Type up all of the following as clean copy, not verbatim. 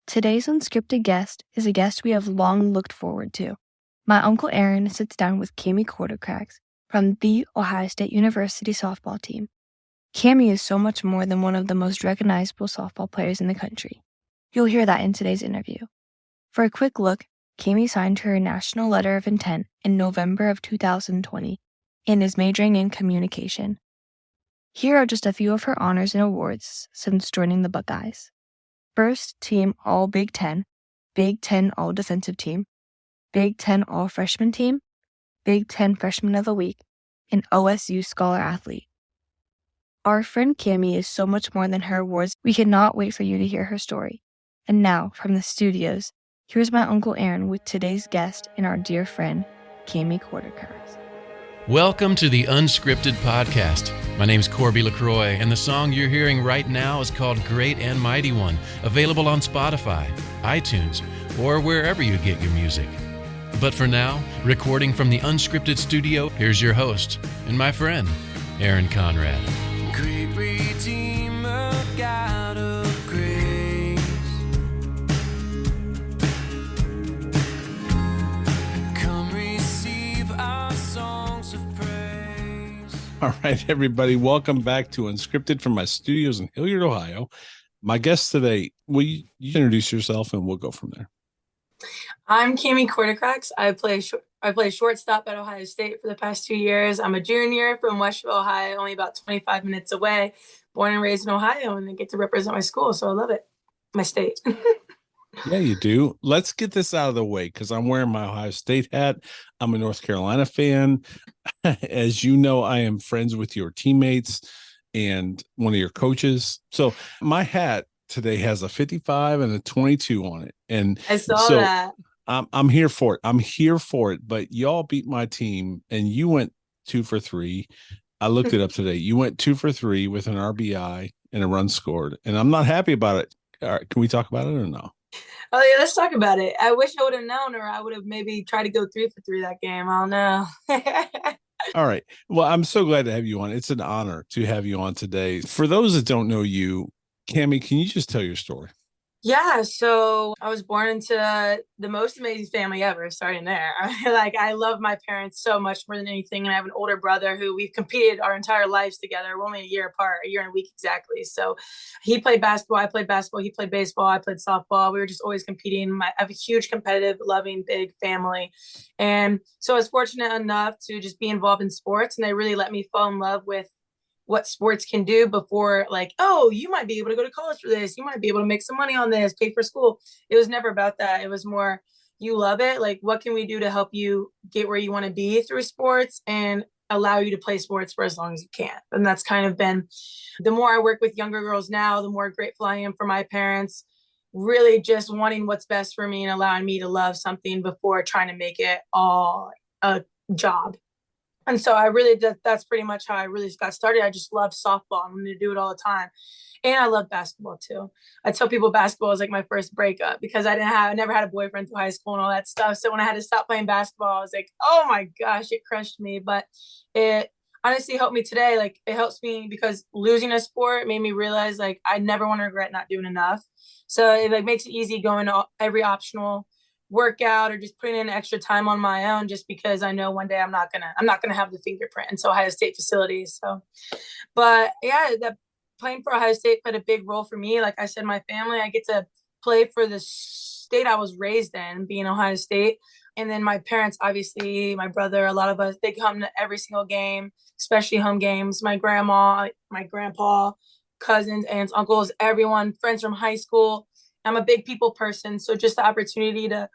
Today's unscripted guest is a guest we have long looked forward to. My Uncle Aaron sits down with Kortokrax from the Ohio State University softball team. Cami is so much more than one of the most recognizable softball players in the country. You'll hear that in today's interview. For a quick look, Cami signed her National Letter of Intent in November of 2020 and is majoring in communication. Here are just a few of her honors and awards since joining the Buckeyes. First Team All Big Ten, Big Ten All Defensive Team, Big Ten All Freshman Team, Big Ten Freshman of the Week, and OSU Scholar Athlete. Our friend Cami is so much more than her awards. We cannot wait for you to hear her story. And now, from the studios, here's my Uncle Aaron with today's guest and our dear friend, Cami Kortokrax. Welcome to the Unscripted Podcast. My name's Corby LaCroix, and the song you're hearing right now is called Great and Mighty One, available on Spotify, iTunes, or wherever you get your music. But for now, recording from the Unscripted studio, here's your host and my friend, Aaron Conrad. Great Redeemer, God of grace, come receive our songs of praise. All right, everybody, welcome back to Unscripted from my studios in Hilliard, Ohio. My guest today, will you introduce yourself and we'll go from there? I'm Cami Kortokrax. I play shortstop at Ohio State for the past 2 years. I'm a junior from Westville, Ohio, only about 25 minutes away. Born and raised in Ohio, and I get to represent my school, so I love it. My state. Yeah, you do. Let's get this out of the way because I'm wearing my Ohio State hat. I'm a North Carolina fan. As you know, I am friends with your teammates and one of your coaches. So my hat today has a 55 and a 22 on it. And I saw that. I'm here for it. I'm here for it. But y'all beat my team and you went 2 for 3. I looked it up today. You went 2 for 3 with an RBI and a run scored. And I'm not happy about it. All right, can we talk about it or no? Oh, yeah, let's talk about it. I wish I would have known, or I would have maybe tried to go 3 for 3 that game. I don't know. All right. Well, I'm so glad to have you on. It's an honor to have you on today. For those that don't know you, Cami, can you just tell your story? Yeah, so I was born into the most amazing family ever, starting there. I love my parents so much more than anything, and I have an older brother who we've competed our entire lives together. We're only a year apart, a year and a week exactly. So he played basketball, I played basketball, he played baseball, I played softball. We were just always competing. I have a huge, competitive, loving, big family. And so I was fortunate enough to just be involved in sports, and they really let me fall in love with what sports can do before, like, oh, you might be able to go to college for this. You might be able to make some money on this, pay for school. It was never about that. It was more, you love it. Like, what can we do to help you get where you want to be through sports and allow you to play sports for as long as you can? And that's kind of been, the more I work with younger girls now, the more grateful I am for my parents, really just wanting what's best for me and allowing me to love something before trying to make it all a job. And so that's pretty much how I really got started. I just love softball. I'm going to do it all the time. And I love basketball too. I tell people basketball is like my first breakup because I never had a boyfriend through high school and all that stuff. So when I had to stop playing basketball, I was like, oh my gosh, it crushed me. But it honestly helped me today. Like, it helps me because losing a sport made me realize, like, I never want to regret not doing enough. So it like makes it easy going to every optional workout or just putting in extra time on my own, just because I know one day I'm not gonna have the fingerprint in Ohio State facilities. So, but yeah, that playing for Ohio State played a big role for me. Like I said, my family, I get to play for the state I was raised in, being Ohio State. And then my parents, obviously, my brother, a lot of us, they come to every single game, especially home games. My grandma, my grandpa, cousins, aunts, uncles, everyone, friends from high school. I'm a big people person. So just the opportunity to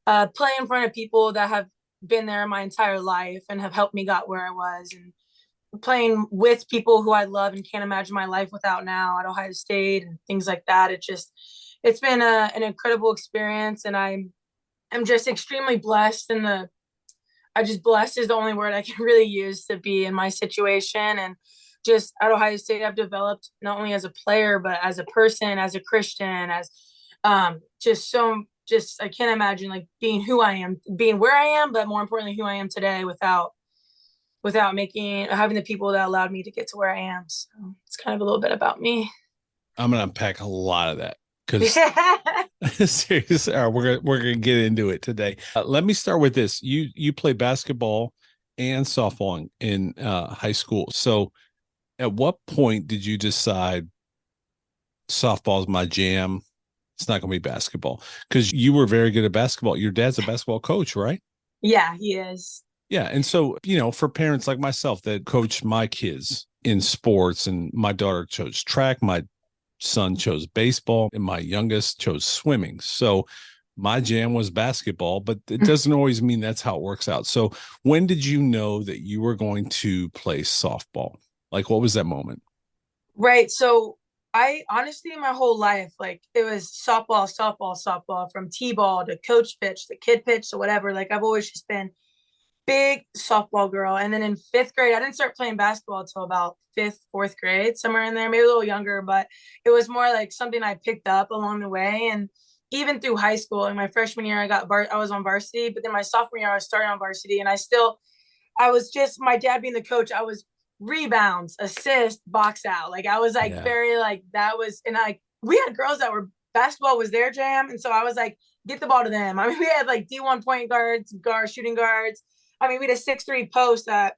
play in front of people that have been there my entire life and have helped me got where I was, and playing with people who I love and can't imagine my life without now at Ohio State and things like that. It's been an incredible experience, and I'm just extremely blessed. And blessed is the only word I can really use to be in my situation. And just at Ohio State, I've developed not only as a player, but as a person, as a Christian, as I can't imagine like being who I am, being where I am, but more importantly, who I am today without having the people that allowed me to get to where I am. So it's kind of a little bit about me. I'm going to unpack a lot of that because seriously, all right, we're gonna get into it today. Let me start with this. You play basketball and softball in high school. So, at what point did you decide softball is my jam? It's not going to be basketball, because you were very good at basketball. Your dad's a basketball coach, right? Yeah, he is. Yeah. And so, for parents like myself that coach my kids in sports, and my daughter chose track, my son chose baseball, and my youngest chose swimming. So my jam was basketball, but it doesn't always mean that's how it works out. So when did you know that you were going to play softball? Like, what was that moment? Right. So I honestly, my whole life, like it was softball, softball, softball, from T-ball to coach pitch to kid pitch to whatever. Like I've always just been big softball girl. And then in fifth grade, I didn't start playing basketball until about fifth, fourth grade, somewhere in there, maybe a little younger, but it was more like something I picked up along the way. And even through high school, in my freshman year, I was on varsity, but then my sophomore year, I was starting on varsity, and I was just, my dad being the coach, I was rebounds, assist, box out. Like I was like very like that was, and like we had girls that were basketball was their jam, and so I was like, get the ball to them. I mean, we had like D1 point guards, shooting guards. I mean, we had a 6'3" post that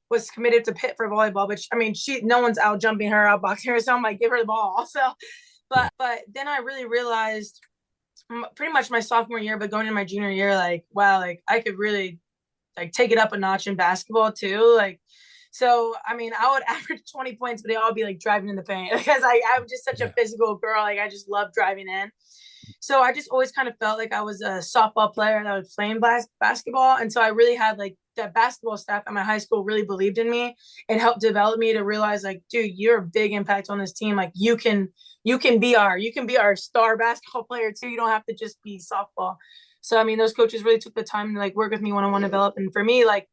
was committed to Pitt for volleyball, but I mean, no one's out jumping her, out boxing her, so I'm like, give her the ball. So, but then I really realized pretty much my sophomore year, but going into my junior year, like, wow, like I could really like take it up a notch in basketball too. Like, so, I mean, I would average 20 points, but they all be like driving in the paint because I'm just such a physical girl. Like I just love driving in. So I just always kind of felt like I was a softball player that was playing basketball. And so I really had like that basketball staff at my high school really believed in me and helped develop me to realize like, dude, you're a big impact on this team. Like you can be our star basketball player too. You don't have to just be softball. So, I mean, those coaches really took the time to like work with me one-on-one develop. And for me, like,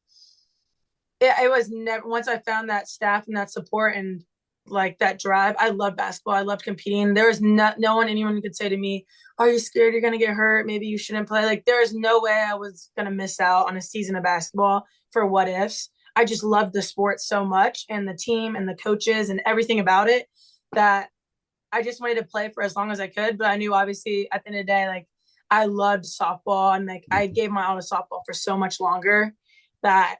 it was never, once I found that staff and that support and like that drive, I loved basketball. I loved competing. There was anyone could say to me, are you scared you're going to get hurt? Maybe you shouldn't play. Like there is no way I was going to miss out on a season of basketball for what ifs. I just loved the sport so much and the team and the coaches and everything about it that I just wanted to play for as long as I could. But I knew obviously at the end of the day, like I loved softball and like I gave my all to softball for so much longer that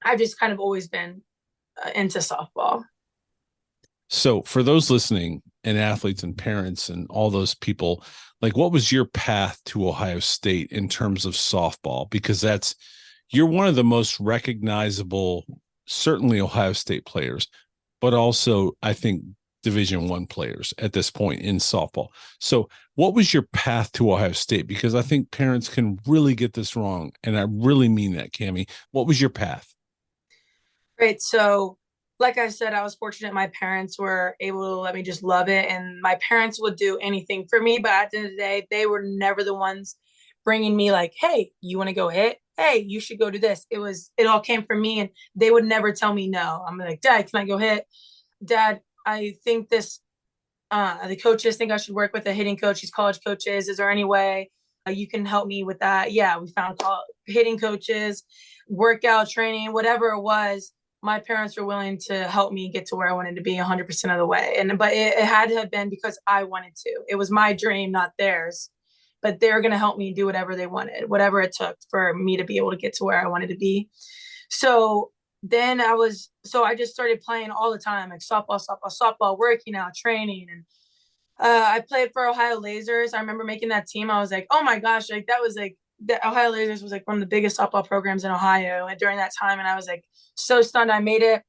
I've just kind of always been into softball. So for those listening and athletes and parents and all those people, like what was your path to Ohio State in terms of softball? Because you're one of the most recognizable, certainly Ohio State players, but also I think Division I players at this point in softball. So what was your path to Ohio State? Because I think parents can really get this wrong. And I really mean that, Cammie. What was your path? Right. So like I said, I was fortunate my parents were able to let me just love it. And my parents would do anything for me. But at the end of the day, they were never the ones bringing me like, hey, you want to go hit? Hey, you should go do this. It all came from me. And they would never tell me no. I'm like, Dad, can I go hit? Dad, I think the coaches think I should work with a hitting coach. These college coaches. Is there any way you can help me with that? Yeah, we found hitting coaches, workout training, whatever it was. My parents were willing to help me get to where I wanted to be 100% of the way. But it had to have been because I wanted to. It was my dream, not theirs. But they were going to help me do whatever they wanted, whatever it took for me to be able to get to where I wanted to be. So then I just started playing all the time, like softball, working out, training. And I played for Ohio Lasers. I remember making that team. I was like, oh my gosh, like that was like, the Ohio Lasers was like one of the biggest softball programs in Ohio during that time. And I was like so stunned I made it.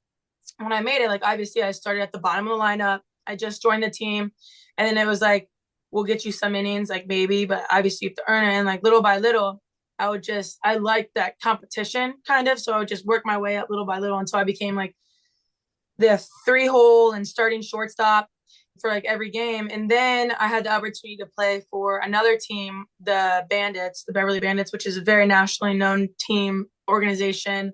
When I made it, like obviously I started at the bottom of the lineup. I just joined the team. And then it was like, we'll get you some innings, like maybe, but obviously you have to earn it. And like little by little, I liked that competition kind of. So I would just work my way up little by little until I became like the 3-hole and starting shortstop for like every game. And then I had the opportunity to play for another team, the Beverly Bandits, which is a very nationally known team organization.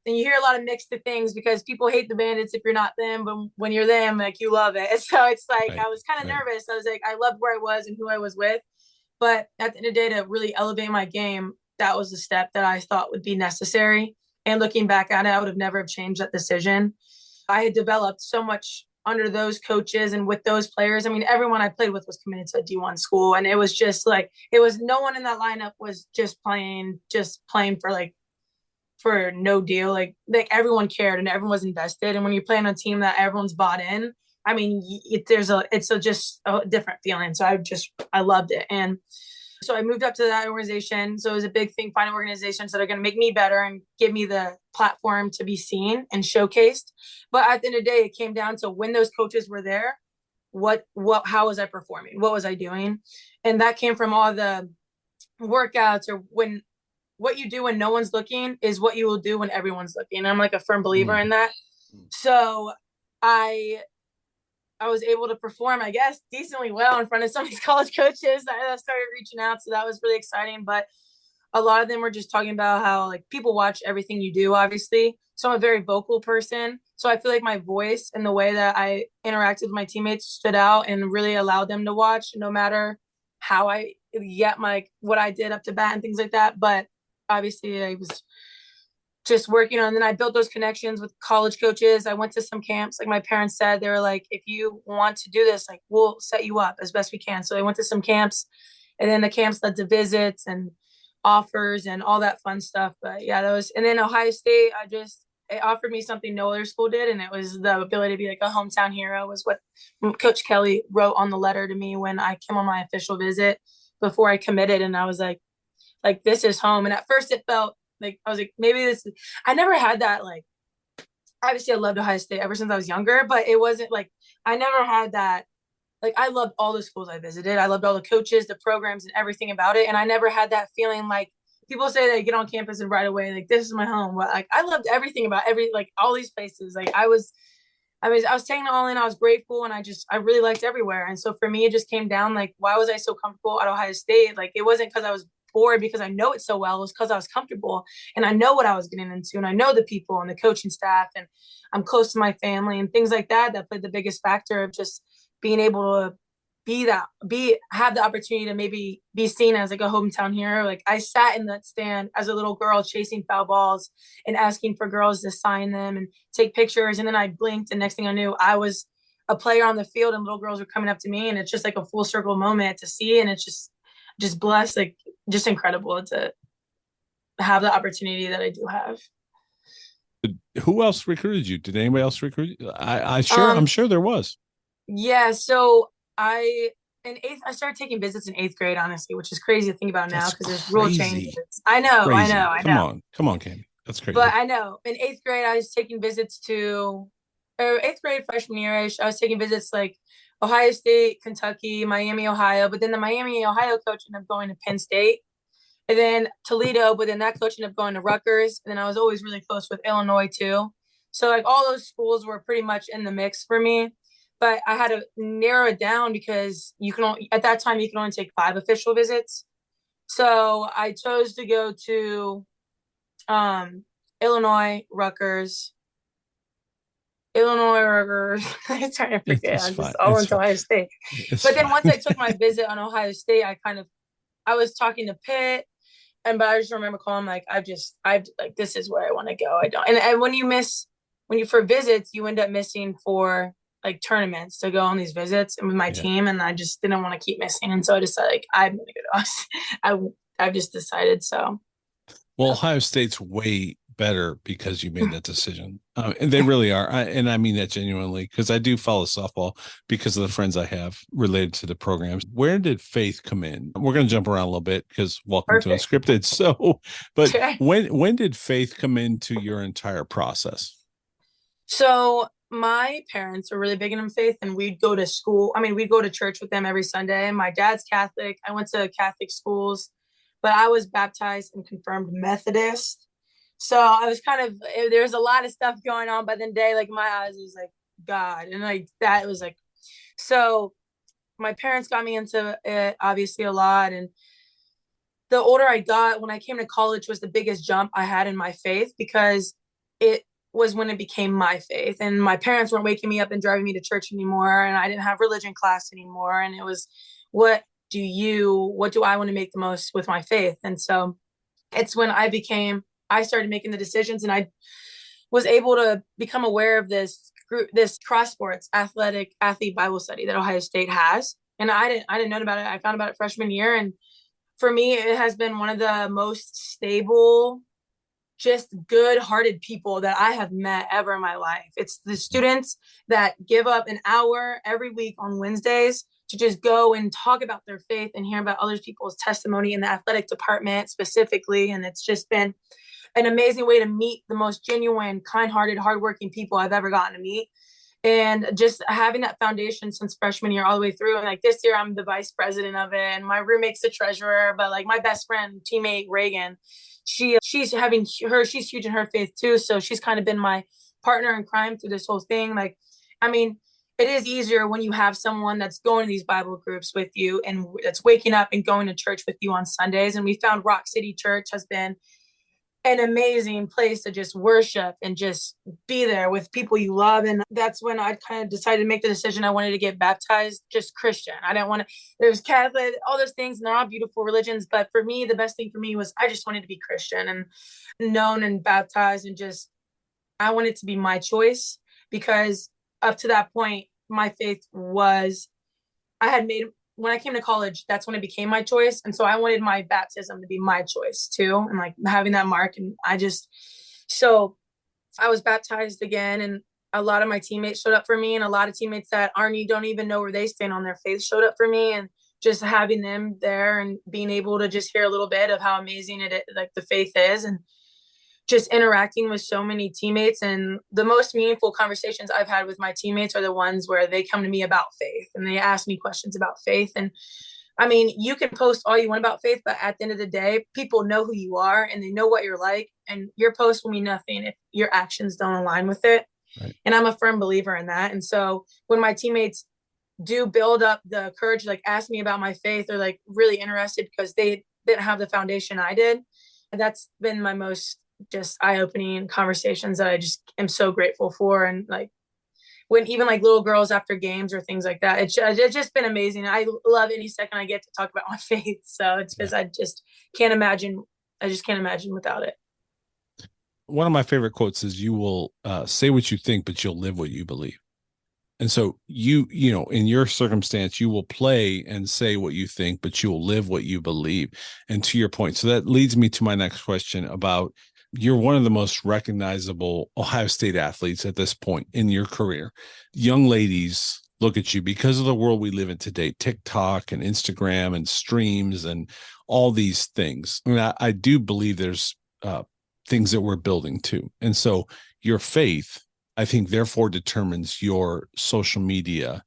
And you hear a lot of mixed things because people hate the Bandits if you're not them, but when you're them, like you love it. So it's like, right, I was kind of nervous. I was like, I loved where I was and who I was with. But at the end of the day, to really elevate my game, that was the step that I thought would be necessary. And looking back at it, I would have never have changed that decision. I had developed so much under those coaches and with those players. I mean, everyone I played with was committed to a D1 school. And it was just like, it was no one in that lineup was just playing for no deal. Like everyone cared and everyone was invested. And when you're playing on a team that everyone's bought in, I mean, it's just a different feeling. So I loved it. And so I moved up to that organization. So it was a big thing, finding organizations that are going to make me better and give me the platform to be seen and showcased. But at the end of the day, it came down to when those coaches were there, how was I performing? What was I doing? And that came from all the workouts, or what you do when no one's looking is what you will do when everyone's looking. And I'm like a firm believer in that. So I was able to perform, I guess, decently well in front of some of these college coaches that started reaching out. So that was really exciting. But a lot of them were just talking about how like people watch everything you do, obviously. So I'm a very vocal person. So I feel like my voice and the way that I interacted with my teammates stood out and really allowed them to watch, no matter how I get what I did up to bat and things like that. But obviously I was just working on, and then I built those connections with college coaches. I went to some camps. Like my parents said, they were like, if you want to do this, like we'll set you up as best we can. So I went to some camps, and then the camps led to visits and offers and all that fun stuff. But yeah, and then Ohio State, it offered me something no other school did. And it was the ability to be like a hometown hero, was what Coach Kelly wrote on the letter to me when I came on my official visit before I committed. And I was like, this is home. And at first it felt like, I was like, maybe I never had that. Like, obviously I loved Ohio State ever since I was younger, but it wasn't like, I never had that. Like, I loved all the schools I visited. I loved all the coaches, the programs, and everything about it. And I never had that feeling like people say they get on campus and right away, like, this is my home. But like, I loved everything about all these places. Like I was taking it all in. I was grateful. And I really liked everywhere. And so for me, it just came down, like, why was I so comfortable at Ohio State? Like, it wasn't because I was bored, because I know it so well. It was because I was comfortable and I know what I was getting into, and I know the people and the coaching staff, and I'm close to my family and things like that. That played the biggest factor of just being able to have the opportunity to maybe be seen as like a hometown hero. Like I sat in that stand as a little girl chasing foul balls and asking for girls to sign them and take pictures. And then I blinked, and next thing I knew, I was a player on the field and little girls were coming up to me. And it's just like a full circle moment to see. And it's just blessed, like just incredible to have the opportunity that I do have. Who else recruited you? Did anybody else recruit you? I'm sure there was. Yeah. So I started taking visits in 8th grade, honestly, which is crazy to think about now because there's rule changes. I know. Come on, Cami. That's crazy. But I know in 8th grade, I was taking visits or 8th grade, freshman year-ish, I was taking visits like Ohio State, Kentucky, Miami, Ohio. But then the Miami, Ohio coach ended up going to Penn State. And then Toledo, but then that coach ended up going to Rutgers. And then I was always really close with Illinois too. So like all those schools were pretty much in the mix for me. But I had to narrow it down because at that time you can only take 5 official visits. So I chose to go to Illinois, Rutgers. I'm trying to forget. I'm just all into Ohio State. But then once I took my visit on Ohio State, I was talking to Pitt, but I just remember calling like, this is where I want to go. I don't. And when you for visits, you end up missing for like tournaments to go on these visits and with my team, and I just didn't want to keep missing. And so I decided like, I'm going to go to us. I've just decided. So. Well, Ohio State's way better because you made that decision. And they really are. And I mean that genuinely, because I do follow softball because of the friends I have related to the programs. Where did faith come in? We're going to jump around a little bit because welcome to Unscripted. So, but when did faith come into your entire process? So my parents are really big in faith, and we'd go to school. I mean, we'd go to church with them every Sunday. My dad's Catholic. I went to Catholic schools, but I was baptized and confirmed Methodist. So I was there's a lot of stuff going on, but then like my eyes was like God. And like that was like, so my parents got me into it obviously a lot. And the older I got, when I came to college was the biggest jump I had in my faith, because it was when it became my faith, and my parents weren't waking me up and driving me to church anymore. And I didn't have religion class anymore. And it was, what do I want to make the most with my faith? And so it's when I started making the decisions, and I was able to become aware of this group, this cross sports athlete Bible study that Ohio State has. And I didn't know about it. I found about it freshman year. And for me, it has been one of the most stable, just good-hearted people that I have met ever in my life. It's the students that give up an hour every week on Wednesdays to just go and talk about their faith and hear about other people's testimony in the athletic department specifically. And it's just been an amazing way to meet the most genuine, kind-hearted, hardworking people I've ever gotten to meet. And just having that foundation since freshman year all the way through. And like this year, I'm the vice president of it, and my roommate's the treasurer. But like my best friend, teammate Reagan, she's huge in her faith too. So she's kind of been my partner in crime through this whole thing. Like, I mean, it is easier when you have someone that's going to these Bible groups with you and that's waking up and going to church with you on Sundays. And we found Rock City Church has been an amazing place to just worship and just be there with people you love. And that's when I kind of decided to make the decision. I wanted to get baptized, just Christian. I didn't want to, there's Catholic, all those things, and they're all beautiful religions. But for me, the best thing for me was I just wanted to be Christian and known and baptized, and just, I wanted to be my choice, because up to that point, my faith was, when I came to college, that's when it became my choice. And so I wanted my baptism to be my choice too. And like having that mark. And so I was baptized again. And a lot of my teammates showed up for me. And a lot of teammates that don't even know where they stand on their faith showed up for me. And just having them there and being able to just hear a little bit of how amazing like the faith is, and just interacting with so many teammates. And the most meaningful conversations I've had with my teammates are the ones where they come to me about faith and they ask me questions about faith. And I mean, you can post all you want about faith, but at the end of the day, people know who you are and they know what you're like, and your post will mean nothing if your actions don't align with it. Right. And I'm a firm believer in that. And so when my teammates do build up the courage to like ask me about my faith, or like really interested because they didn't have the foundation I did, that's been my most just eye-opening conversations that I just am so grateful for. And like when even like little girls after games or things like that, it's just been amazing. I love any second I get to talk about my faith. So it's because I just can't imagine without it. One of my favorite quotes is, you will say what you think, but you'll live what you believe. And so you know, in your circumstance, you will play and say what you think, but you will live what you believe. And to your point, so that leads me to my next question about, you're one of the most recognizable Ohio State athletes at this point in your career. Young ladies look at you because of the world we live in today, TikTok and Instagram and streams and all these things. I mean, I do believe there's things that we're building too. And so your faith, I think, therefore determines your social media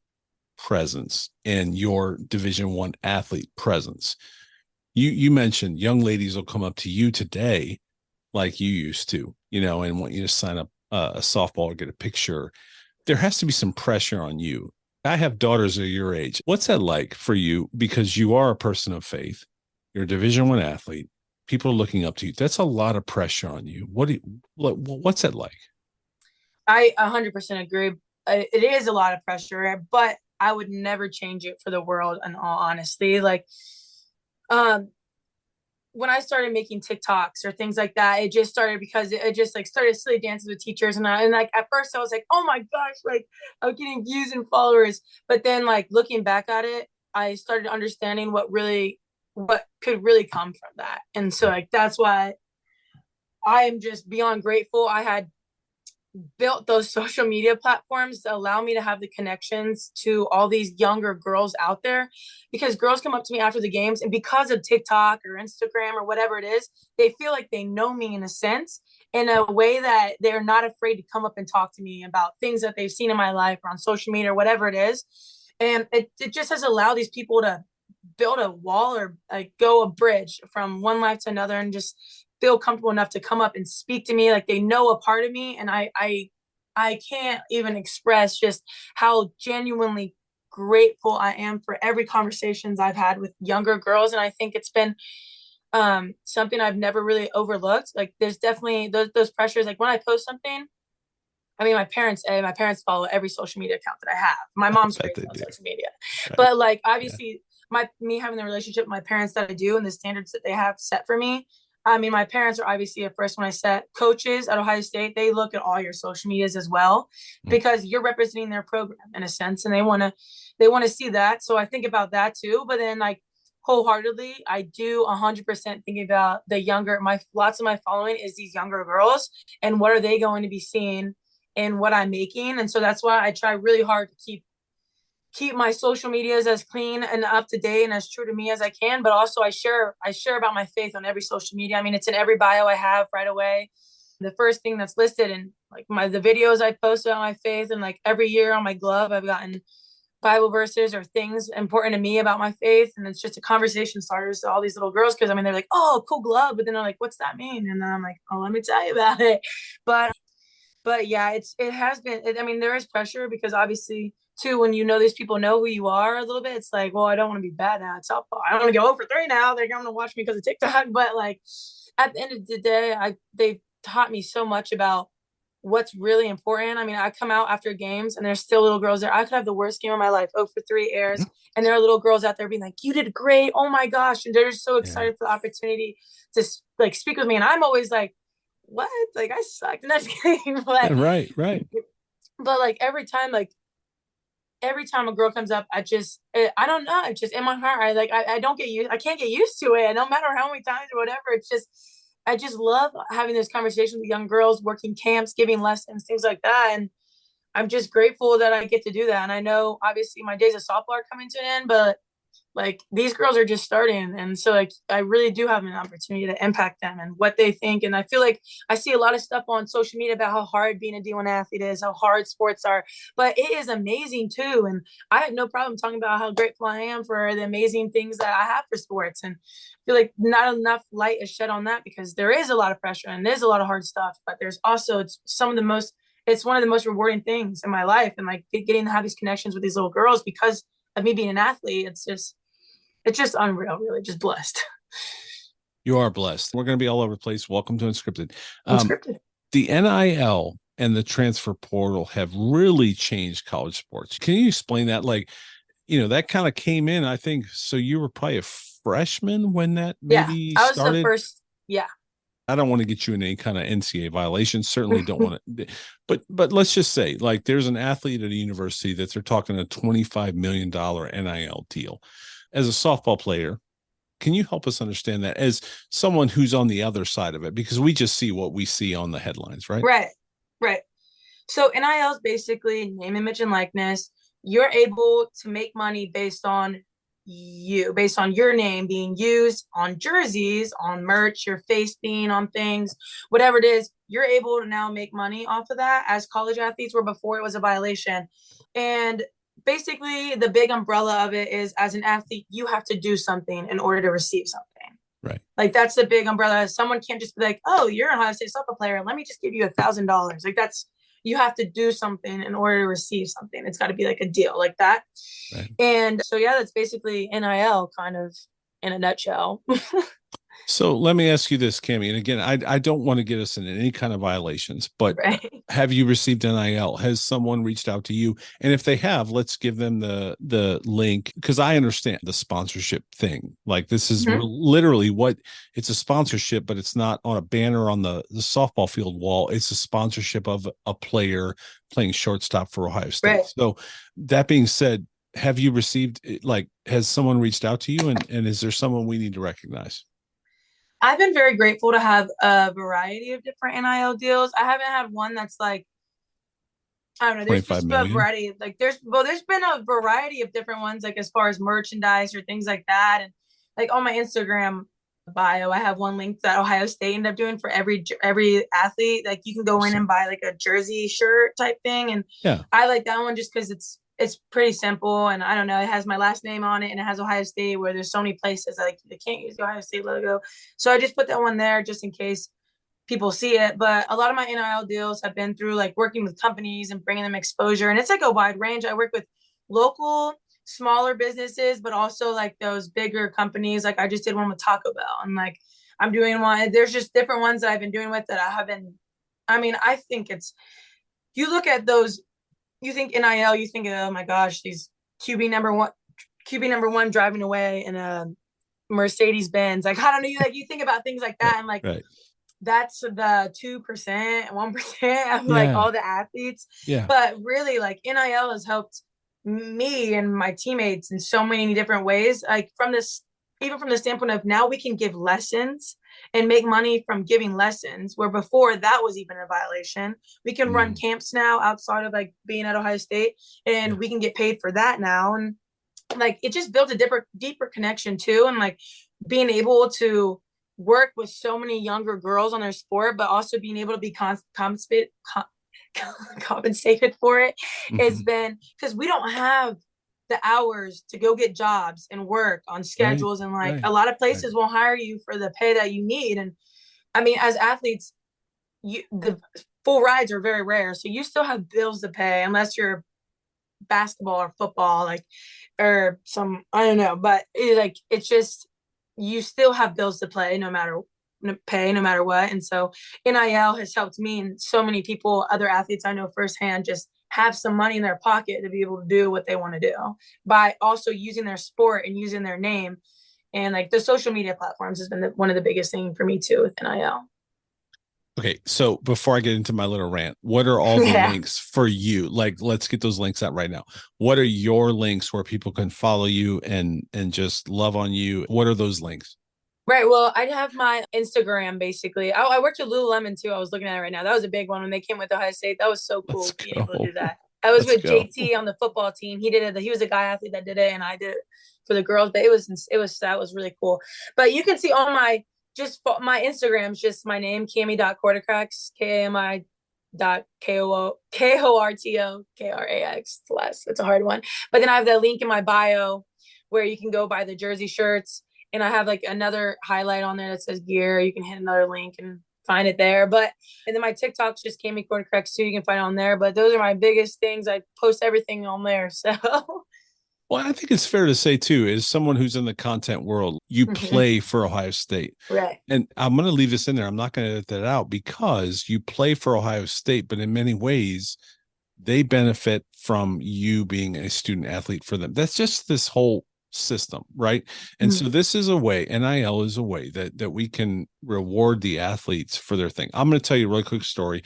presence and your Division I athlete presence. You mentioned young ladies will come up to you today like you used to, you know, and want you to sign up a softball or get a picture. There has to be some pressure on you. I have daughters of your age. What's that like for you? Because you are a person of faith. You're a Division I athlete. People are looking up to you. That's a lot of pressure on you. What's that like? I 100% agree. It is a lot of pressure, but I would never change it for the world, in all honesty. Like, when I started making TikToks or things like that, it just started because it just like started silly dances with teachers. And like, at first I was like, oh my gosh, like I'm getting views and followers. But then like looking back at it, I started understanding what could really come from that. And so like, that's why I am just beyond grateful I had built those social media platforms that allow me to have the connections to all these younger girls out there, because girls come up to me after the games, and because of TikTok or Instagram or whatever it is, they feel like they know me in a sense, in a way that they're not afraid to come up and talk to me about things that they've seen in my life or on social media or whatever it is. And it just has allowed these people to build a wall or like go a bridge from one life to another, and just feel comfortable enough to come up and speak to me like they know a part of me. And I can't even express just how genuinely grateful I am for every conversations I've had with younger girls. And I think it's been something I've never really overlooked. Like there's definitely those pressures. Like when I post something, I mean, my parents follow every social media account that I have. My mom's crazy on social media, right. But like, obviously me having the relationship with my parents that I do, and the standards that they have set for me, I mean, my parents are obviously at first when I said coaches at Ohio State, they look at all your social medias as well because you're representing their program in a sense, and they want to see that. So I think about that too. But then like wholeheartedly, I do 100% think about the younger. My lots of my following is these younger girls, and what are they going to be seeing in what I'm making, and so that's why I try really hard to keep my social medias as clean and up to date and as true to me as I can. But also I share about my faith on every social media. I mean, it's in every bio I have right away. The first thing that's listed in like the videos I post about my faith, and like every year on my glove, I've gotten Bible verses or things important to me about my faith. And it's just a conversation starters to all these little girls. Cause I mean, they're like, oh, cool glove. But then they're like, what's that mean? And then I'm like, oh, let me tell you about it. But yeah, it has been, I mean, there is pressure because obviously too, when you know these people know who you are a little bit, it's like, well, I don't want to be bad now at softball. I don't want to go over 3 now. They're going to watch me because of TikTok. But like at the end of the day, they've taught me so much about what's really important. I mean, I come out after games and there's still little girls there. I could have the worst game of my life, 0 for 3 airs. And there are little girls out there being like, you did great. Oh my gosh. And they're just so excited for the opportunity to like speak with me. And I'm always like, what? Like I sucked in that game. Right. But like every time a girl comes up, I don't know. It's just in my heart. I don't get used. I can't get used to it. No matter how many times or whatever. I just love having those conversations with young girls, working camps, giving lessons, things like that. And I'm just grateful that I get to do that. And I know obviously my days of softball are coming to an end, but like these girls are just starting. And so like I really do have an opportunity to impact them and what they think. And I feel like I see a lot of stuff on social media about how hard being a D1 athlete is, how hard sports are, but it is amazing too. And I have no problem talking about how grateful I am for the amazing things that I have for sports. And I feel like not enough light is shed on that because there is a lot of pressure and there's a lot of hard stuff, but there's also, it's one of the most rewarding things in my life. And like getting to have these connections with these little girls because of me being an athlete, it's just unreal, really, just blessed. You are blessed. We're going to be all over the place. Welcome to Unscripted. Unscripted. The NIL and the transfer portal have really changed college sports. Can you explain that? Like, that kind of came in, I think. So you were probably a freshman when that maybe I was started? the first. Yeah. I don't want to get you in any kind of NCAA violation. Certainly don't want to. But let's just say, like, there's an athlete at a university that they're talking a $25 million NIL deal. As a softball player, can you help us understand that as someone who's on the other side of it? Because we just see what we see on the headlines, right? Right. So NIL is basically name, image, and likeness. You're able to make money based on your name being used on jerseys, on merch, your face being on things, whatever it is. You're able to now make money off of that as college athletes were before it was a violation. And basically the big umbrella of it is as an athlete, you have to do something in order to receive something. Right. Like that's the big umbrella. Someone can't just be like, oh, you're an Ohio State softball player. Let me just give you $1,000. Like you have to do something in order to receive something. It's got to be like a deal like that. Right. And so, yeah, that's basically NIL kind of in a nutshell. So let me ask you this, Cammie. And again, I don't want to get us into any kind of violations, but have you received NIL? Has someone reached out to you? And if they have, let's give them the link, because I understand the sponsorship thing. Like this is literally what it's a sponsorship, but it's not on a banner on the softball field wall. It's a sponsorship of a player playing shortstop for Ohio State. Right. So that being said, have you received, like, has someone reached out to you and is there someone we need to recognize? I've been very grateful to have a variety of different NIL deals. I haven't had one that's like, I don't know, there's just a variety. Like there's been a variety of different ones, like as far as merchandise or things like that. And like on my Instagram bio, I have one link that Ohio State ended up doing for every athlete. Like you can go in and buy like a jersey shirt type thing. And I like that one just because it's pretty simple, and I don't know, it has my last name on it and it has Ohio State, where there's so many places like they can't use the Ohio State logo. So I just put that one there just in case people see it. But a lot of my NIL deals have been through like working with companies and bringing them exposure. And it's like a wide range. I work with local, smaller businesses, but also like those bigger companies. Like I just did one with Taco Bell, and like I'm doing one. There's just different ones that I've been doing with that I haven't. I mean, I think you look at those. You think NIL, you think, oh my gosh, these QB number one driving away in a Mercedes Benz. Like, I don't know, you think about things like that, and like Right. that's the 2%, 1% of like Yeah. all the athletes. Yeah. But really, like NIL has helped me and my teammates in so many different ways. Like even from the standpoint of now we can give lessons and make money from giving lessons, where before that was even a violation. We can run camps now outside of like being at Ohio State, and we can get paid for that now. And like it just builds a deeper connection too. And like being able to work with so many younger girls on their sport, but also being able to be compensated for it has been, because we don't have the hours to go get jobs and work on schedules. And like a lot of places won't hire you for the pay that you need. And I mean, as athletes, the full rides are very rare. So you still have bills to pay unless you're basketball or football, like, or some, I don't know, but it's just, you still have bills to pay no matter what. And so NIL has helped me and so many people, other athletes I know firsthand, just have some money in their pocket to be able to do what they want to do by also using their sport and using their name. And like the social media platforms has been one of the biggest things for me too with NIL. Okay, so before I get into my little rant, what are all the links for you? Like, let's get those links out right now. What are your links where people can follow you and just love on you? What are those links? Right. Well, I'd have my Instagram basically. I worked with Lululemon too. I was looking at it right now. That was a big one when they came with Ohio State. That was so cool being able to do that. I was with JT on the football team. He did it. He was a guy athlete that did it, and I did it for the girls. But that was really cool. But you can see all my Instagram's just my name, Kami.Kortokrax, KAMI.KORTOKRAX. It's a hard one. But then I have the link in my bio where you can go buy the jersey shirts. And I have like another highlight on there that says gear. You can hit another link and find it there. And then my TikTok's just Kami Kortokrax too. You can find it on there. But those are my biggest things. I post everything on there. So. Well, I think it's fair to say too, as someone who's in the content world, you play for Ohio State. Right. And I'm going to leave this in there. I'm not going to edit that out because you play for Ohio State, but in many ways, they benefit from you being a student athlete for them. That's just this whole system, right? And so this is a way, NIL is a way that we can reward the athletes for their thing. I'm going to tell you a really quick story.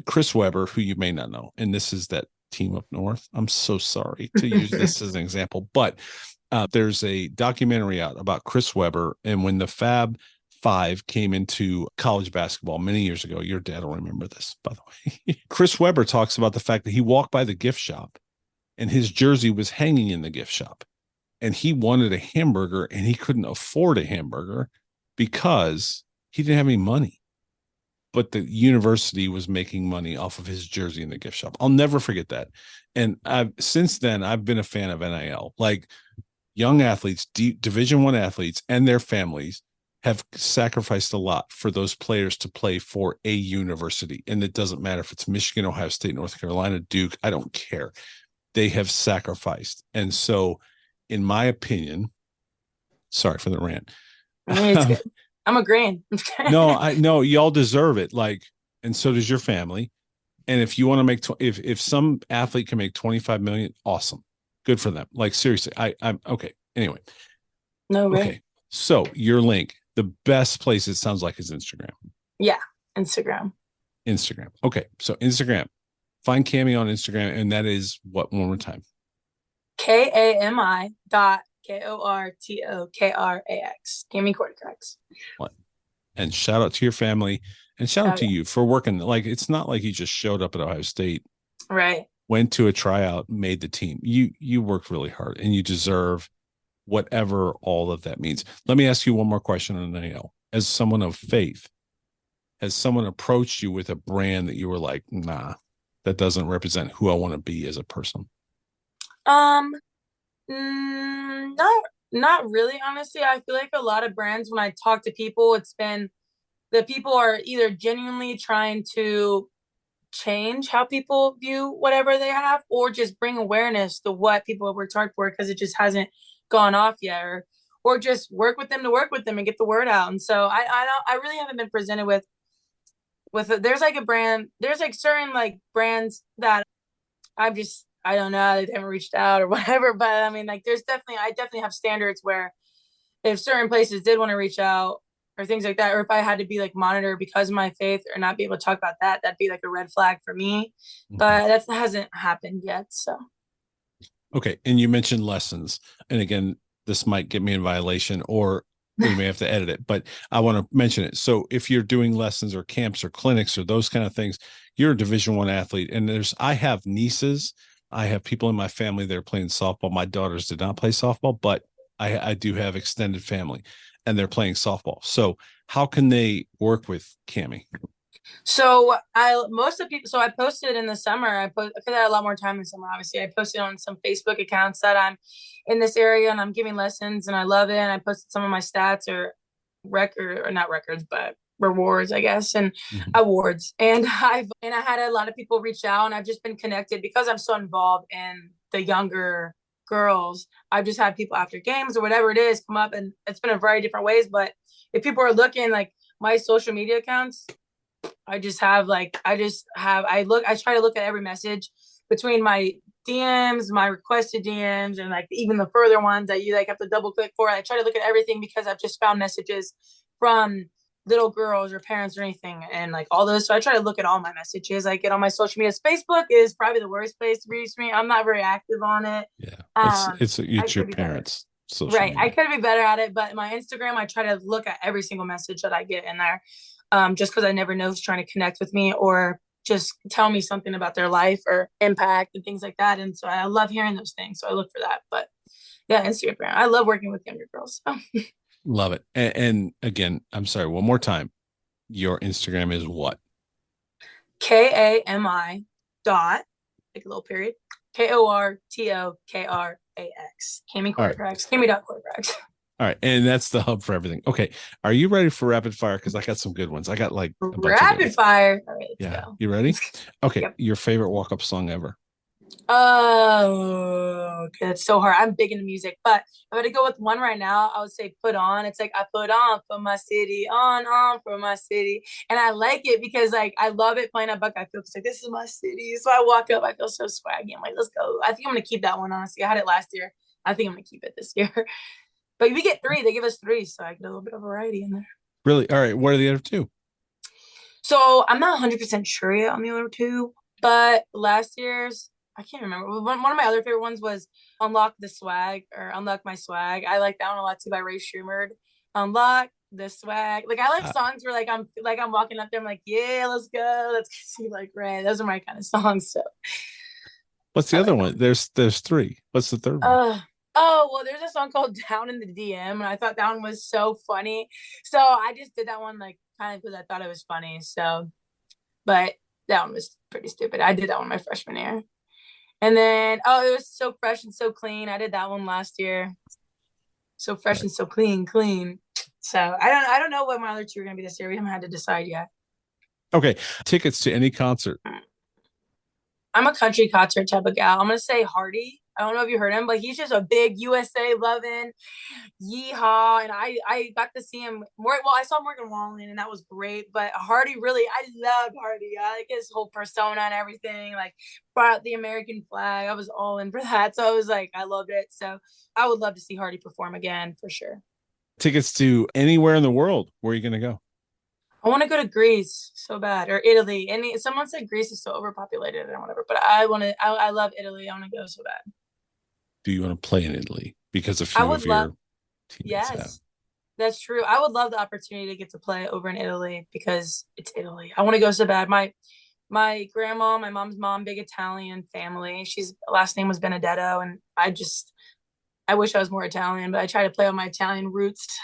Chris Webber, who you may not know, and this is that team up north. I'm so sorry to use this as an example, but there's a documentary out about Chris Webber and when the Fab Five came into college basketball many years ago. Your dad will remember this, by the way. Chris Webber talks about the fact that he walked by the gift shop and his jersey was hanging in the gift shop. And he wanted a hamburger and he couldn't afford a hamburger because he didn't have any money. But the university was making money off of his jersey in the gift shop. I'll never forget that. And since then, I've been a fan of NIL. Like young athletes, Division I athletes and their families have sacrificed a lot for those players to play for a university. And it doesn't matter if it's Michigan, Ohio State, North Carolina, Duke. I don't care. They have sacrificed. And so, in my opinion, sorry for the rant. It's good. I'm agreeing. No, y'all deserve it. Like, and so does your family. And if you want to make, if some athlete can make 25 million, awesome. Good for them. Like, seriously, I'm okay. Anyway. No, right. Okay. So your link, the best place it sounds like is Instagram. Yeah. Instagram. Okay. So Instagram, find Kami on Instagram. And that is what, one more time? KAMI.KORTOKRAX. Kami Kortokrax. And shout out to your family and shout out to you for working. Like, it's not like you just showed up at Ohio State, right? Went to a tryout, made the team. You worked really hard and you deserve whatever all of that means. Let me ask you one more question on NIL. As someone of faith, has someone approached you with a brand that you were like, nah, that doesn't represent who I want to be as a person? Not really, honestly. I feel like a lot of brands, when I talk to people, it's been the people are either genuinely trying to change how people view whatever they have, or just bring awareness to what people have worked hard for, because it just hasn't gone off yet, or just work with them to work with them and get the word out. And so I really haven't been presented with there's like a brand, there's like certain like brands that I don't know, they haven't reached out or whatever. But I mean, like I definitely have standards where if certain places did want to reach out or things like that, or if I had to be like monitored because of my faith or not be able to talk about that, that'd be like a red flag for me. But that hasn't happened yet. So Okay. And you mentioned lessons. And again, this might get me in violation, or we may have to edit it, but I want to mention it. So if you're doing lessons or camps or clinics or those kind of things, you're a Division I athlete. And I have nieces, I have people in my family that are playing softball. My daughters did not play softball, but I do have extended family and they're playing softball. So how can they work with Cami? So most of the people, so I posted in the summer, because I had a lot more time in the summer, obviously. I posted on some Facebook accounts that I'm in this area and I'm giving lessons and I love it. And I posted some of my stats or not records, but rewards, I guess, and awards. And I had a lot of people reach out, and I've just been connected because I'm so involved in the younger girls. I've just had people after games or whatever it is come up, and it's been a variety of different ways. But if people are looking, like my social media accounts, I try to look at every message between my DMs, my requested DMs, and like even the further ones that you like have to double click for. I try to look at everything because I've just found messages from little girls or parents or anything, and like all those. So I try to look at all my messages I get on my social media. Facebook is probably the worst place to reach me. I'm not very active on it. Yeah, it's your parents' social right. media. I could be better at it, but my Instagram, I try to look at every single message that I get in there. Just because I never know who's trying to connect with me or just tell me something about their life or impact and things like that. And so I love hearing those things. So I look for that. But yeah, Instagram. I love working with younger girls. So. Love it. And again, I'm sorry, one more time. Your Instagram is what? KAMI dot, like a little period, KORTOKRAX. Cami Kortokrax. Cami.Kortokrax. All right. And that's the hub for everything. Okay. Are you ready for rapid fire? Because I got some good ones. I got like a bunch rapid fire. All right, let's go. You ready? Okay. Yep. Your favorite walk-up song ever? Oh, okay, it's so hard. I'm big into music, but if I had to go with one right now, I would say Put On. It's like I put on for my city, on for my city. And I like it because like I love it playing at Buckeye Field. It's like, this is my city. So I walk up, I feel so swaggy. I'm like, let's go. I think I'm gonna keep that one, honestly. I had it last year. I think I'm gonna keep it this year. But we get 3. They give us 3, so I get a little bit of variety in there. Really? All right. What are the other 2? So I'm not 100% sure yet on the other 2, but last year's, I can't remember. One of my other favorite ones was Unlock the Swag or Unlock My Swag. I like that one a lot too by Ray Schumer. Unlock the Swag. Like I like songs where I'm walking up there. I'm like, yeah, let's go. Let's see like Ray. Those are my kind of songs. So what's the other one? There's 3. What's the third one? Oh, well, there's a song called Down in the DM, and I thought that one was so funny. So I just did that one like kind of because I thought it was funny. So, but that one was pretty stupid. I did that one my freshman year. And then, it was So Fresh and So Clean. I did that one last year. So fresh and so clean. So I don't know what my other 2 are going to be this year. We haven't had to decide yet. Okay. Tickets to any concert. I'm a country concert type of gal. I'm going to say Hardy. I don't know if you heard him, but he's just a big USA loving yeehaw. And I got to see him more. Well, I saw Morgan Wallen and that was great, but Hardy really, I love Hardy. I like his whole persona and everything, like brought out the American flag. I was all in for that. So I was like, I loved it. So I would love to see Hardy perform again for sure. Tickets to anywhere in the world. Where are you going to go? I want to go to Greece so bad, or Italy. And someone said Greece is so overpopulated and whatever, but I love Italy. I want to go so bad. Do you want to play in Italy? Because a few of your teammates have. That's true. I would love the opportunity to get to play over in Italy because it's Italy. I want to go so bad. My grandma, my mom's mom, big Italian family. She's last name was Benedetto, and I wish I was more Italian, but I try to play on my Italian roots,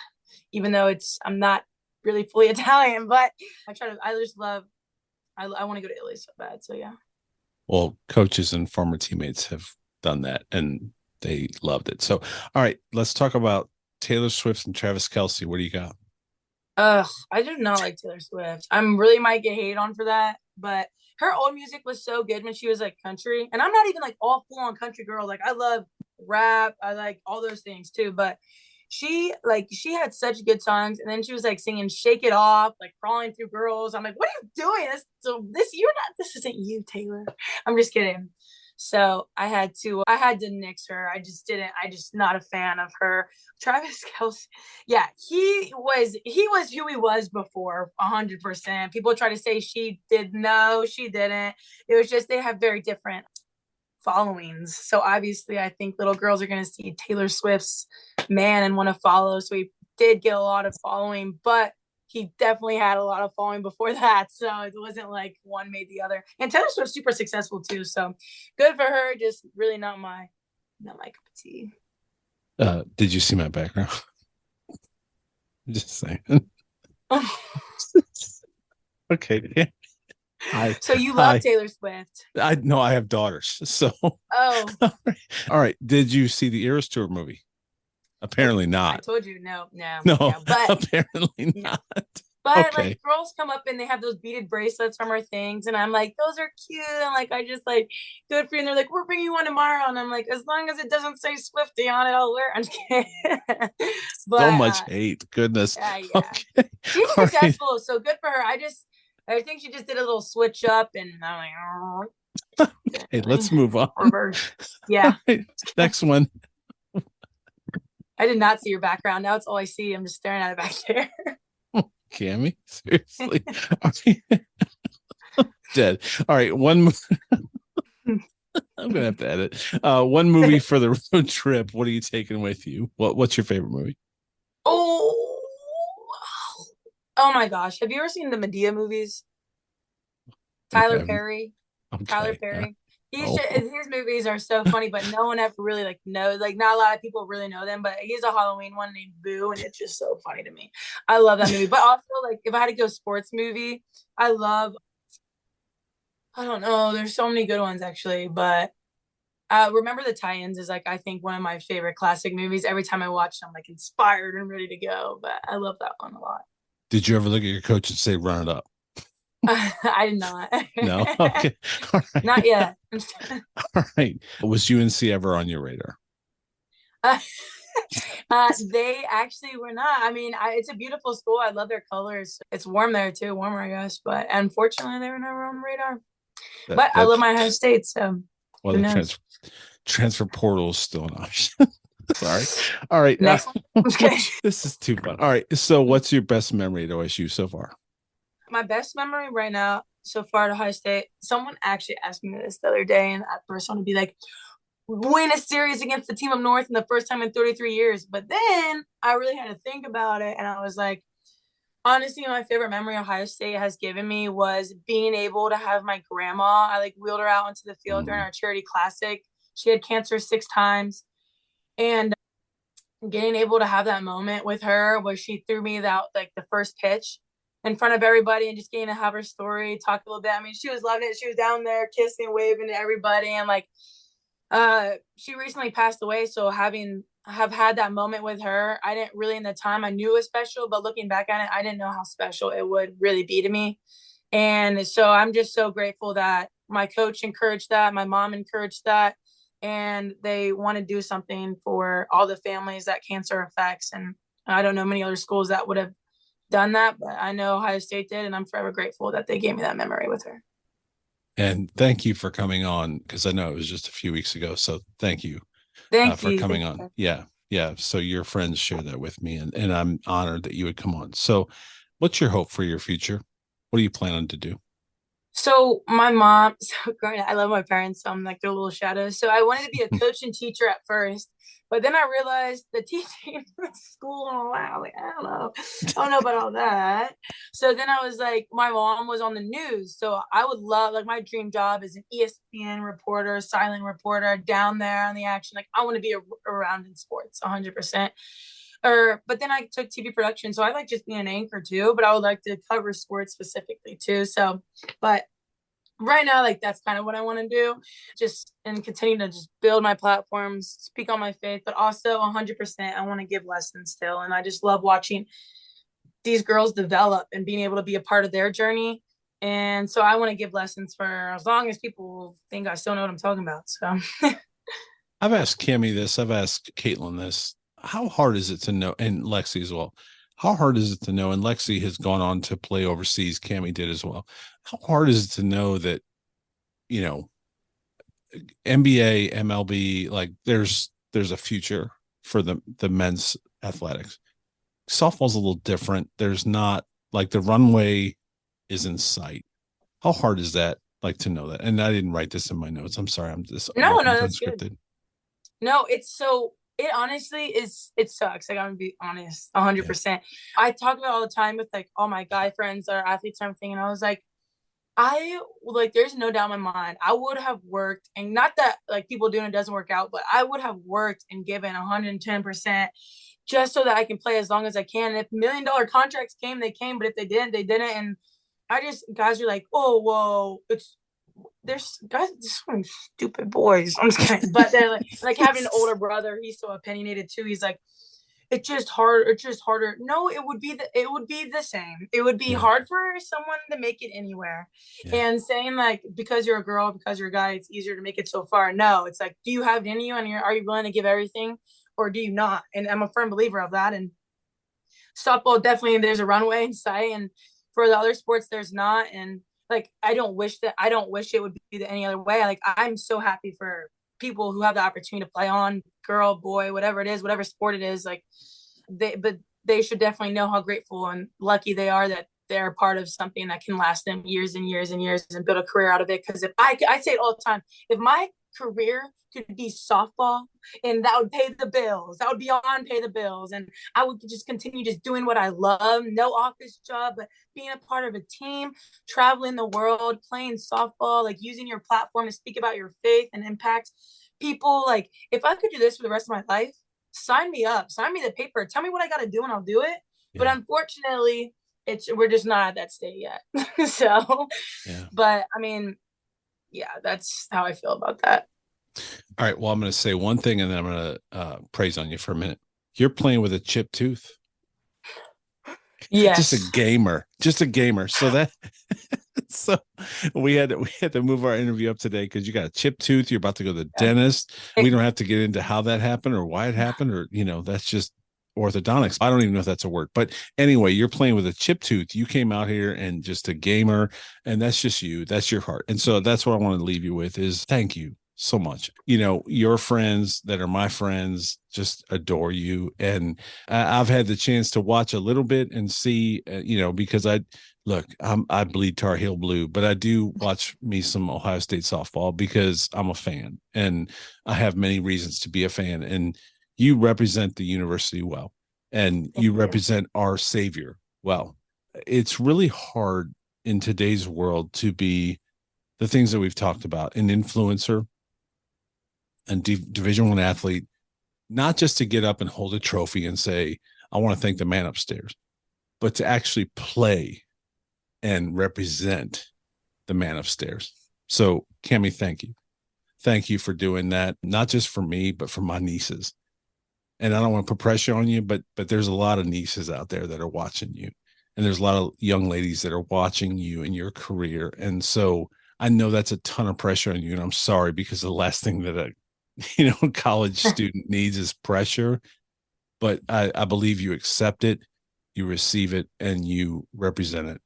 even though I'm not really fully Italian. But I want to go to Italy so bad. So yeah. Well, coaches and former teammates have done that, and they loved it. So, all right, let's talk about Taylor Swift and Travis Kelce. What do you got? I do not like Taylor Swift. I'm really might get hated on for that, but her old music was so good when she was like country. And I'm not even like all full on country girl. Like I love rap. I like all those things too. But she had such good songs. And then she was like singing Shake It Off, like Crawling Through Girls. I'm like, what are you doing? This isn't you, Taylor. I'm just kidding. So I had to nix her. I just not a fan of her. Travis Kelce, yeah, he was who he was before, 100%. People try to say she did. No, she didn't. It was just they have very different followings. So obviously I think little girls are going to see Taylor Swift's man and want to follow. So he did get a lot of following, but he definitely had a lot of following before that. So it wasn't like one made the other. And Taylor Swift's super successful too. So good for her. Just really not my cup of tea. Did you see my background? Just saying. Okay. So you love Taylor Swift? I have daughters. So all right. Did you see the Eras Tour movie? Apparently not. I told you no, but apparently not. But okay. Like girls come up and they have those beaded bracelets from her things, and I'm like, those are cute, and like I just like good for you. And they're like, we're bringing you one tomorrow, and I'm like, as long as it doesn't say Swifty on it, I'll wear it. I'm just kidding. But, so much hate, goodness. Yeah. Okay. She's successful, right. So good for her. I think she just did a little switch up, and I'm like, oh. Hey, let's move on. Yeah. Right. Next one. I did not see your background. Now it's all I see. I'm just staring at it back there. Cammy, seriously. Dead. All right, one. I'm gonna have to edit. One movie for the road trip. What are you taking with you? What's your favorite movie? Oh my gosh! Have you ever seen the Medea movies? Tyler Perry. Okay. Tyler Perry. His movies are so funny, but no one ever really like knows. Like, not a lot of people really know them. But he's a Halloween one named Boo, and it's just so funny to me. I love that movie. But also, like, if I had to go sports movie, I don't know. There's so many good ones actually, but Remember the Tie-Ins is like I think one of my favorite classic movies. Every time I watch it, I'm like inspired and ready to go. But I love that one a lot. Did you ever look at your coach and say, "Run it up"? I did not. No. Okay. All right. Not yet. All right. Was UNC ever on your radar? They actually were not. I mean, it's a beautiful school. I love their colors. It's warm there too, warmer, I guess. But unfortunately, they were never on the radar. But I love my Ohio State, so. Well, the transfer portal is still an option. Sorry. All right. This is too fun. All right. So, what's your best memory at OSU so far? My best memory right now so far at Ohio State, someone actually asked me this the other day, and at first I want to be like, win a series against the team up north in the first time in 33 years. But then I really had to think about it, and I was like, honestly, my favorite memory Ohio State has given me was being able to have my grandma. I like wheeled her out onto the field during our charity classic. She had cancer 6 times, and getting able to have that moment with her where she threw me out like the first pitch in front of everybody and just getting to have her story, talk a little bit. I mean, she was loving it. She was down there kissing, waving to everybody. And like, she recently passed away. So have had that moment with her, I didn't really in the time I knew it was special, but looking back at it, I didn't know how special it would really be to me. And so I'm just so grateful that my coach encouraged that. My mom encouraged that. And they want to do something for all the families that cancer affects. And I don't know many other schools that would have done that, but I know Ohio State did, and I'm forever grateful that they gave me that memory with her. And thank you for coming on, because I know it was just a few weeks ago. So thank you for coming on. Yeah. So your friends shared that with me, and I'm honored that you would come on. So what's your hope for your future? What are you planning to do? So my mom, I love my parents, so I'm like their little shadows. So I wanted to be a coach and teacher at first, but then I realized the teaching school and all that. Like, I don't know about all that. So then I was like, my mom was on the news, so I would love, like, my dream job is an ESPN reporter, silent reporter, down there on the action. Like, I want to be around in sports, 100%. But then I took TV production, so I like just being an anchor too, but I would like to cover sports specifically too. So, but right now, like, that's kind of what I want to do, just and continue to just build my platforms, speak on my faith, but also 100%, I want to give lessons still. And I just love watching these girls develop and being able to be a part of their journey. And so I want to give lessons for as long as people think I still know what I'm talking about. So I've asked Cammy this, I've asked Caitlin this. How hard is it to know, and Lexi as well, how hard is it to know, and Lexi has gone on to play overseas, Cammy did as well. How hard is it to know that, NBA, MLB, like there's a future for the men's athletics. Softball's a little different. There's not like the runway is in sight. How hard is that? Like to know that? And I didn't write this in my notes. I'm sorry. I'm just No, that's unscripted. good. No, it honestly is, it sucks. Like, I'm gonna be honest, 100%. I talk about it all the time with like all my guy friends that are athletes and everything. And I was like, there's no doubt in my mind, I would have worked, and not that like people doing it doesn't work out, but I would have worked and given 110% just so that I can play as long as I can. And if $1 million contracts came, they came, but if they didn't, they didn't. And guys are like, oh, whoa, there's guys, so many stupid boys. I'm just kidding. But they're like having an older brother. He's so opinionated too. He's like, it's just harder. No, it would be the same. It would be hard for someone to make it anywhere. And saying like, because you're a girl, because you're a guy, it's easier to make it so far. No, it's like, do you have it in you, and are you willing to give everything, or do you not? And I'm a firm believer of that. And softball, definitely there's a runway in sight, and for the other sports there's not. And like, I don't wish it would be any other way. Like, I'm so happy for people who have the opportunity to play on, girl, boy, whatever it is, whatever sport it is. Like, they should definitely know how grateful and lucky they are that they're a part of something that can last them years and years and years and build a career out of it. Because if I say it all the time, if my career could be softball, and that would pay the bills, that would beyond pay the bills, and I would just continue just doing what I love, no office job, but being a part of a team, traveling the world, playing softball, like using your platform to speak about your faith and impact people. Like, if I could do this for the rest of my life, sign me up, sign me the paper, tell me what I got to do, and I'll do it. But unfortunately, we're just not at that state yet. But I mean, that's how I feel about that. All right. Well, I'm going to say one thing, and then I'm going to praise on you for a minute. You're playing with a chipped tooth. Yes. Just a gamer. So we had to move our interview up today because you got a chipped tooth. You're about to go to the dentist. We don't have to get into how that happened or why it happened, or, that's just orthodontics. I don't even know if that's a word, but anyway, you're playing with a chipped tooth. You came out here and just a gamer, and that's just you. That's your heart. And so that's what I want to leave you with is thank you so much. Your friends that are my friends just adore you. And I've had the chance to watch a little bit and see, because I bleed Tar Heel blue, but I do watch me some Ohio State softball because I'm a fan, and I have many reasons to be a fan. And you represent the university well, and you represent our savior well. It's really hard in today's world to be the things that we've talked about, an influencer, and Division I athlete, not just to get up and hold a trophy and say, I want to thank the man upstairs, but to actually play and represent the man upstairs. So, Cammie, thank you. Thank you for doing that, not just for me, but for my nieces. And I don't want to put pressure on you, but there's a lot of nieces out there that are watching you. And there's a lot of young ladies that are watching you and your career. And so I know that's a ton of pressure on you. And I'm sorry, because the last thing that a college student needs is pressure. But I believe you accept it, you receive it, and you represent it.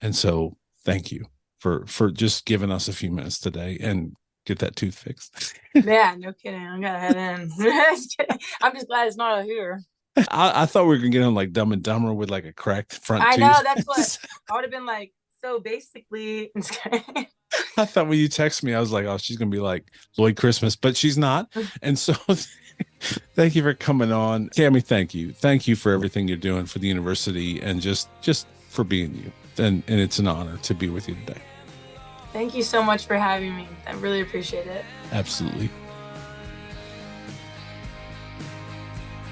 And so thank you for just giving us a few minutes today and get that tooth fixed. Yeah, no kidding. I gotta head in. I'm just glad it's not here. I thought we were gonna get on like Dumb and Dumber with like a cracked front tooth. I know, that's what I would have been like. So basically, I thought when you text me, I was like, oh, she's gonna be like Lloyd Christmas, but she's not. And so thank you for coming on. Cammie, thank you for everything you're doing for the university, and just for being you. And it's an honor to be with you today. Thank you so much for having me. I really appreciate it. Absolutely.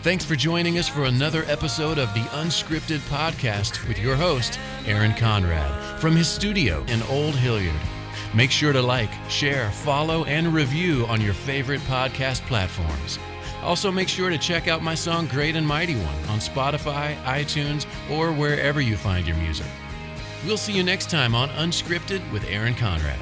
Thanks for joining us for another episode of the Unscripted Podcast with your host, Aaron Conrad, from his studio in Old Hilliard. Make sure to like, share, follow, and review on your favorite podcast platforms. Also, make sure to check out my song Great and Mighty One on Spotify, iTunes, or wherever you find your music. We'll see you next time on Unscripted with Aaron Conrad.